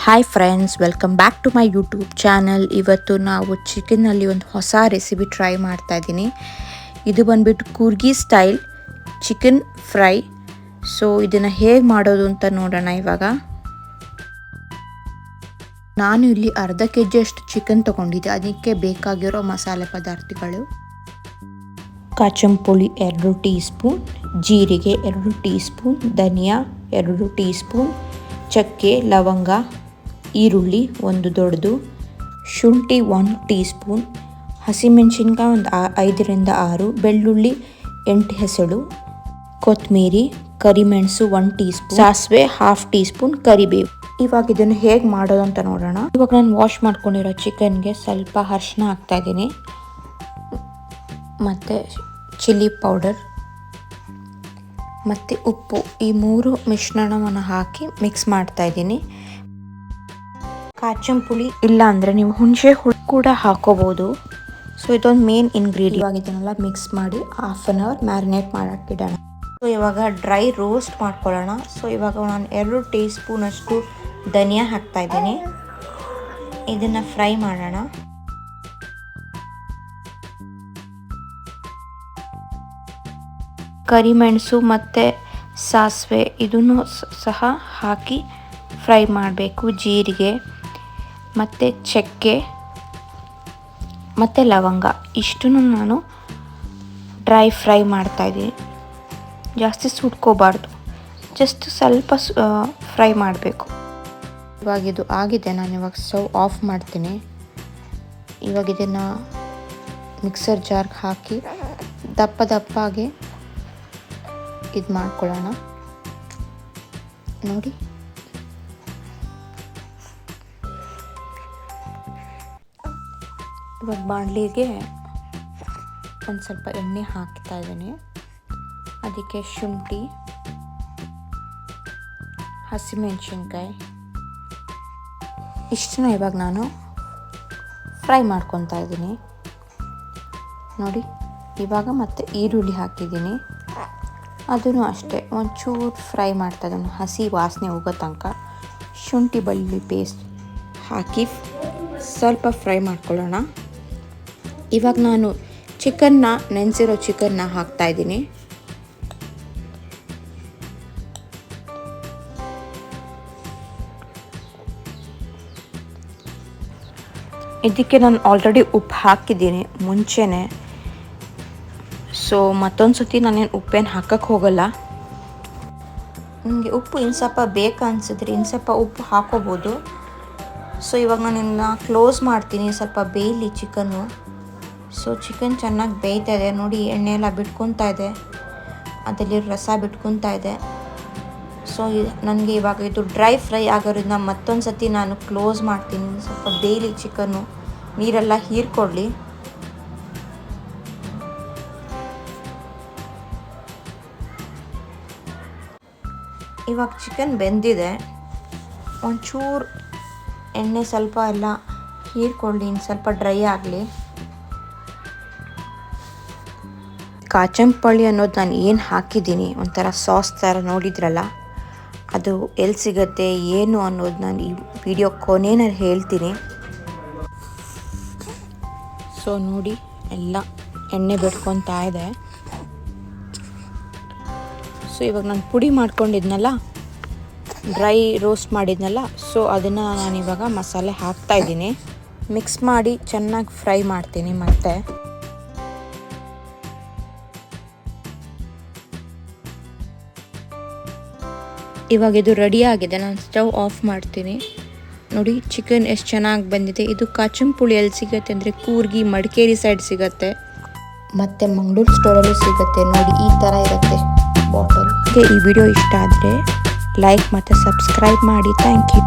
Hi friends, welcome back to my YouTube channel. ಇವತ್ತು ನಾವು ಚಿಕನ್ನಲ್ಲಿ ಒಂದು ಹೊಸ ರೆಸಿಪಿ ಟ್ರೈ ಮಾಡ್ತಾ ಇದ್ದೀನಿ. ಇದು ಬಂದ್ಬಿಟ್ಟು ಕೂರ್ಗಿ ಸ್ಟೈಲ್ ಚಿಕನ್ ಫ್ರೈ. ಸೊ ಇದನ್ನು ಹೇಗೆ ಮಾಡೋದು ಅಂತ ನೋಡೋಣ. ಇವಾಗ ನಾನು ಇಲ್ಲಿ ಅರ್ಧ kg ಅಷ್ಟು ಚಿಕನ್ ತೊಗೊಂಡಿದ್ದೆ. ಅದಕ್ಕೆ ಬೇಕಾಗಿರೋ ಮಸಾಲೆ ಪದಾರ್ಥಗಳು: ಕಾಚಂಪುಳಿ 2 ಟೀ ಸ್ಪೂನ್, ಜೀರಿಗೆ 2 ಟೀ ಸ್ಪೂನ್, ಧನಿಯಾ 2 ಟೀ ಸ್ಪೂನ್, ಚಕ್ಕೆ, ಲವಂಗ, ಈರುಳ್ಳಿ 1 ದೊಡ್ಡದು, ಶುಂಠಿ 1 ಟೀ ಸ್ಪೂನ್, ಹಸಿಮೆಣಸಿನ್ಕಾಯಿ ಒಂದು 5ರಿಂದ 6, ಬೆಳ್ಳುಳ್ಳಿ 8 ಹೆಸಳು, ಕೊತ್ತಂಬರಿ, ಕರಿಮೆಣಸು 1 ಟೀ ಸ್ಪೂನ್, ಸಾಸಿವೆ 1/2 ಟೀ ಸ್ಪೂನ್, ಕರಿಬೇವು. ಇವಾಗ ಇದನ್ನು ಹೇಗೆ ಮಾಡೋದು ಅಂತ ನೋಡೋಣ. ಇವಾಗ ನಾನು ವಾಶ್ ಮಾಡ್ಕೊಂಡಿರೋ ಚಿಕನ್ಗೆ ಸ್ವಲ್ಪ ಅರಿಶಿನ ಹಾಕ್ತಾ ಇದ್ದೀನಿ, ಮತ್ತು ಚಿಲ್ಲಿ ಪೌಡರ್ ಮತ್ತು ಉಪ್ಪು, ಈ 3 ಮಿಶ್ರಣವನ್ನು ಹಾಕಿ ಮಿಕ್ಸ್ ಮಾಡ್ತಾ ಇದ್ದೀನಿ. ಕಾಚಂಪುಳಿ ಇಲ್ಲ ಅಂದರೆ ನೀವು ಹುಣಸೆ ಹುಳಿ ಕೂಡ ಹಾಕೋಬೋದು. ಸೊ ಇದೊಂದು ಮೇನ್ ಇಂಗ್ರೀಡಿಯೆಂಟ್. ಇವಾಗ ಇದನ್ನೆಲ್ಲ ಮಿಕ್ಸ್ ಮಾಡಿ 1/2 ಅವರ್ ಮ್ಯಾರಿನೇಟ್ ಮಾಡೋಕ್ಕಿಡೋಣ. ಸೊ ಇವಾಗ ಡ್ರೈ ರೋಸ್ಟ್ ಮಾಡ್ಕೊಳ್ಳೋಣ. ಸೊ ಇವಾಗ ನಾನು 2 ಟೀ ಸ್ಪೂನ್ ಅಷ್ಟು ಧನಿಯಾ ಹಾಕ್ತಾ ಇದ್ದೀನಿ. ಇದನ್ನು ಫ್ರೈ ಮಾಡೋಣ. ಕರಿಮೆಣಸು ಮತ್ತು ಸಾಸಿವೆ ಇದನ್ನು ಸಹ ಹಾಕಿ ಫ್ರೈ ಮಾಡಬೇಕು. ಜೀರಿಗೆ ಮತ್ತು ಚಕ್ಕೆ ಮತ್ತು ಲವಂಗ ಇಷ್ಟನ್ನು ನಾನು ಡ್ರೈ ಫ್ರೈ ಮಾಡ್ತಾಯಿದ್ದೀನಿ. ಜಾಸ್ತಿ ಸುಟ್ಕೋಬಾರ್ದು, ಜಸ್ಟ್ ಸ್ವಲ್ಪ ಫ್ರೈ ಮಾಡಬೇಕು. ಇವಾಗ ಇದು ಆಗಿದೆ. ನಾನು ಇವಾಗ ಸ್ಟವ್ ಆಫ್ ಮಾಡ್ತೀನಿ. ಇವಾಗ ಇದನ್ನು ಮಿಕ್ಸರ್ ಜಾರ್ಗೆ ಹಾಕಿ ದಪ್ಪಾಗಿ ಇದು ಮಾಡ್ಕೊಳ್ಳೋಣ. ನೋಡಿ, ಇವಾಗ ಬಾಣಲಿಗೆ ಒಂದು ಸ್ವಲ್ಪ ಎಣ್ಣೆ ಹಾಕ್ತಾ ಇದ್ದೀನಿ. ಅದಕ್ಕೆ ಶುಂಠಿ, ಹಸಿಮೆಣಸಿನ್ಕಾಯಿ ಇಷ್ಟನ್ನ ಇವಾಗ ನಾನು ಫ್ರೈ ಮಾಡ್ಕೊತಾ ಇದ್ದೀನಿ. ನೋಡಿ, ಇವಾಗ ಮತ್ತೆ ಈರುಳ್ಳಿ ಹಾಕಿದ್ದೀನಿ. ಅದನ್ನು ಅಷ್ಟೇ ಒಂಚೂರು ಫ್ರೈ ಮಾಡ್ತಾ ಇದ್ದೀನಿ, ಹಸಿ ವಾಸನೆ ಹೋಗೋ ತನಕ. ಶುಂಠಿ ಬೆಳ್ಳುಳ್ಳಿ ಪೇಸ್ಟ್ ಹಾಕಿ ಸ್ವಲ್ಪ ಫ್ರೈ ಮಾಡ್ಕೊಳ್ಳೋಣ. ಇವಾಗ ನಾನು ನೆನೆಸಿರೋ ಚಿಕನ್ನ ಹಾಕ್ತಾ ಇದ್ದೀನಿ. ಇದಕ್ಕೆ ನಾನು ಆಲ್ರೆಡಿ ಉಪ್ಪು ಹಾಕಿದ್ದೀನಿ ಮುಂಚೆನೇ. ಸೊ ಮತ್ತೊಂದು ಸತಿ ನಾನೇನು ಉಪ್ಪೇನು ಹಾಕಕ್ಕೆ ಹೋಗಲ್ಲ. ನನಗೆ ಉಪ್ಪು ಇನ್ನು ಸ್ವಲ್ಪ ಬೇಕಾ ಅನಿಸಿದ್ರೆ ಇನ್ನು ಸ್ವಲ್ಪ ಉಪ್ಪು ಹಾಕೋಬೋದು. ಸೊ ಇವಾಗ ನಾನು ಇದನ್ನ ಕ್ಲೋಸ್ ಮಾಡ್ತೀನಿ, ಸ್ವಲ್ಪ ಬೇಯಲಿ ಚಿಕನ್ನು. ಸೊ ಚಿಕನ್ ಚೆನ್ನಾಗಿ ಬೇಯ್ತಾ ಇದೆ. ನೋಡಿ, ಎಣ್ಣೆ ಎಲ್ಲ ಬಿಟ್ಕೊತಾ ಇದೆ, ಅದರಲ್ಲಿ ರಸ ಬಿಟ್ಕೊತಾ ಇದೆ. ಸೊ ನನಗೆ ಇವಾಗ ಇದು ಡ್ರೈ ಫ್ರೈ ಆಗೋದ್ರಿಂದ ಮತ್ತೊಂದು ಸತಿ ನಾನು ಕ್ಲೋಸ್ ಮಾಡ್ತೀನಿ. ಸ್ವಲ್ಪ ಬೇಯಲಿ ಚಿಕನ್ನು, ನೀರೆಲ್ಲ ಹೀರ್ಕೊಳ್ಳಿ. ಇವಾಗ ಚಿಕನ್ ಬೆಂದಿದೆ. ಒಂಚೂರು ಎಣ್ಣೆ ಸ್ವಲ್ಪ ಎಲ್ಲ ಹೀರ್ಕೊಳ್ಳಿ, ಇನ್ನು ಸ್ವಲ್ಪ ಡ್ರೈ ಆಗಲಿ. ಕಾಚಂಪುಳಿ ಅನ್ನೋದು ನಾನು ಏನು ಹಾಕಿದ್ದೀನಿ, ಒಂಥರ ಸಾಸ್ ಥರ ನೋಡಿದ್ರಲ್ಲ, ಅದು ಎಲ್ಲಿ ಸಿಗುತ್ತೆ ಏನು ಅನ್ನೋದು ನಾನು ಈ ವಿಡಿಯೋ ಕೊನೆಯಲ್ಲಿ ಹೇಳ್ತೀನಿ. ಸೊ ನೋಡಿ, ಎಲ್ಲ ಎಣ್ಣೆ ಬಿಟ್ಕೊತಾ ಇದೆ. ಸೊ ಇವಾಗ ನಾನು ಪುಡಿ ಮಾಡ್ಕೊಂಡಿದ್ನಲ್ಲ, ಡ್ರೈ ರೋಸ್ಟ್ ಮಾಡಿದ್ನಲ್ಲ, ಸೊ ಅದನ್ನು ನಾನು ಇವಾಗ ಮಸಾಲೆ ಹಾಕ್ತಾಯಿದ್ದೀನಿ. ಮಿಕ್ಸ್ ಮಾಡಿ ಚೆನ್ನಾಗಿ ಫ್ರೈ ಮಾಡ್ತೀನಿ. ಮತ್ತೆ ಇವಾಗ ಇದು ರೆಡಿ ಆಗಿದೆ. ನಾನು ಸ್ಟವ್ ಆಫ್ ಮಾಡ್ತೀನಿ. ನೋಡಿ, ಚಿಕನ್ ಎಷ್ಟು ಚೆನ್ನಾಗಿ ಬಂದಿದೆ. ಇದು ಕಾಚಂಪುಳಿ ಎಲ್ಲಿ ಸಿಗುತ್ತೆ ಅಂದರೆ ಕೂರ್ಗಿ, ಮಡಿಕೇರಿ ಸೈಡ್ ಸಿಗುತ್ತೆ, ಮತ್ತು ಮಂಗಳೂರು ಸ್ಟೋರಲ್ಲೂ ಸಿಗುತ್ತೆ. ನೋಡಿ, ಈ ಥರ ಇರುತ್ತೆ ಬಾಟಲ್. ಈ ವಿಡಿಯೋ ಇಷ್ಟ ಆದರೆ ಲೈಕ್ ಮತ್ತು ಸಬ್ಸ್ಕ್ರೈಬ್ ಮಾಡಿ. Thank you.